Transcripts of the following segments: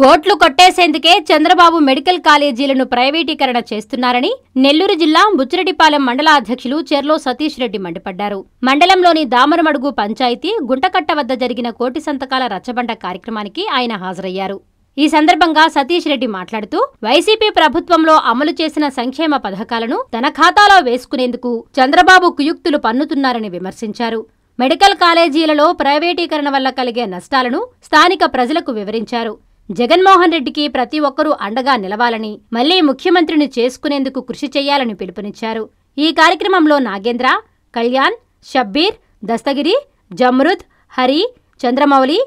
కోట్లు కొట్టేసేందుకే చంద్రబాబు మెడికల్ కాలేజీలను ప్రైవేటీకరణ చేస్తున్నారని నెల్లూరు జిల్లా బుచ్చిరెడ్డిపాలెం మండల అధ్యక్షులు చెర్లో సతీష్ రెడ్డి మండిపడ్డారు. మండలంలోని దామరమడుగు పంచాయతీ గుంటకట్ట వద్ద జరిగిన కోటి సంతకాల రచ్చబండ కార్యక్రమానికి ఆయన హాజరయ్యారు. ఈ సందర్భంగా సతీష్ రెడ్డి మాట్లాడుతూ వైసీపీ ప్రభుత్వంలో అమలు చేసిన సంక్షేమ పథకాలను తన ఖాతాలో వేసుకునేందుకు చంద్రబాబు కుయుక్తులు పన్నుతున్నారని విమర్శించారు. మెడికల్ కాలేజీలలో ప్రైవేటీకరణ వల్ల కలిగే నష్టాలను స్థానిక ప్రజలకు వివరించారు. జగన్మోహన్ రెడ్డికి ప్రతి ఒక్కరూ అండగా నిలవాలని, మళ్లీ ముఖ్యమంత్రిని చేసుకునేందుకు కృషి చేయాలని పిలుపునిచ్చారు. ఈ కార్యక్రమంలో నాగేంద్ర, కళ్యాణ్, షబ్బీర్, దస్తగిరి, జమ్రుద్, హరి, చంద్రమౌళి,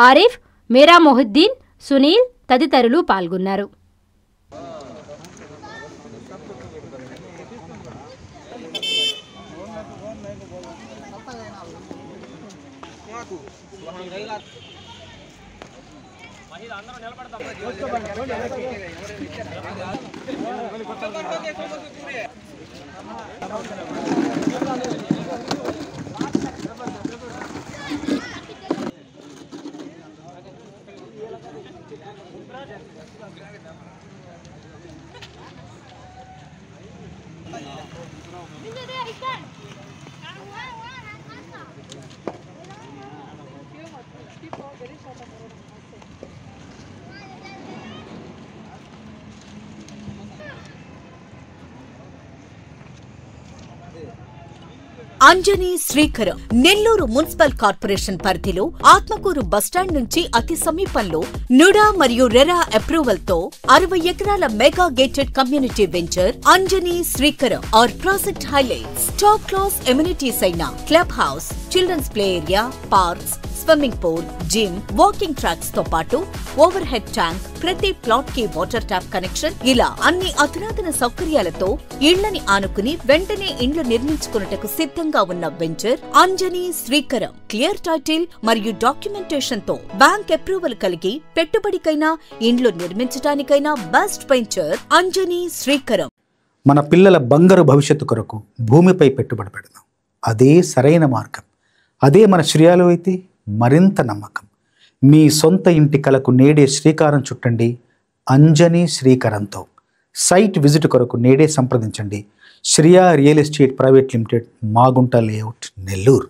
ఆరిఫ్, మీరా మొహిద్దీన్, సునీల్ తదితరులు పాల్గొన్నారు. అంజనీ శ్రీకరం నెల్లూరు మున్సిపల్ కార్పొరేషన్ పరిధిలో ఆత్మకూరు బస్టాండ్ నుంచి అతి సమీపంలో నుడా మరియు రెరా అప్రూవల్ తో 60 ఎకరాల mega gated community venture Anjani Srikaram. Our project highlights top class amenities అయిన club house, children's play area, parks, swimming pool, gym, walking tracks తో పాటు ఓవర్ హెడ్ ట్యాంక్, ప్రతి ప్లాట్ కి వాటర్ ట్యాప్ కనెక్షన్, ఇలా అన్ని అధునాతన సౌకర్యాలతో ఇళ్లని ఆనుకుని వెంటనే ఇండ్లు నిర్మించుకున్నటకు సిద్ధంగా ఉన్న venture Anjani Srikaram. Clear title మరియు డాక్యుమెంటేషన్ తో బ్యాంక్ అప్రూవల్ కలిగి పెట్టుబడికైనా ఇండ్లు నిర్మించడానికైనా బెస్ట్ వెంచర్ అంజనీ శ్రీకరం. మన పిల్లల బంగారు భవిష్యత్తు కొరకు భూమిపై పెట్టుబడి పెడదాం. అదే సరైన మార్గం. అదే మన శ్రేయాలు అయితే మరింత నమ్మకం. మీ సొంత ఇంటి కలకు నేడే శ్రీకారం చుట్టండి అంజనీ శ్రీకరంతో. సైట్ విజిట్ కొరకు నేడే సంప్రదించండి. Shriya real estate private limited, Magunta layout, Nellore.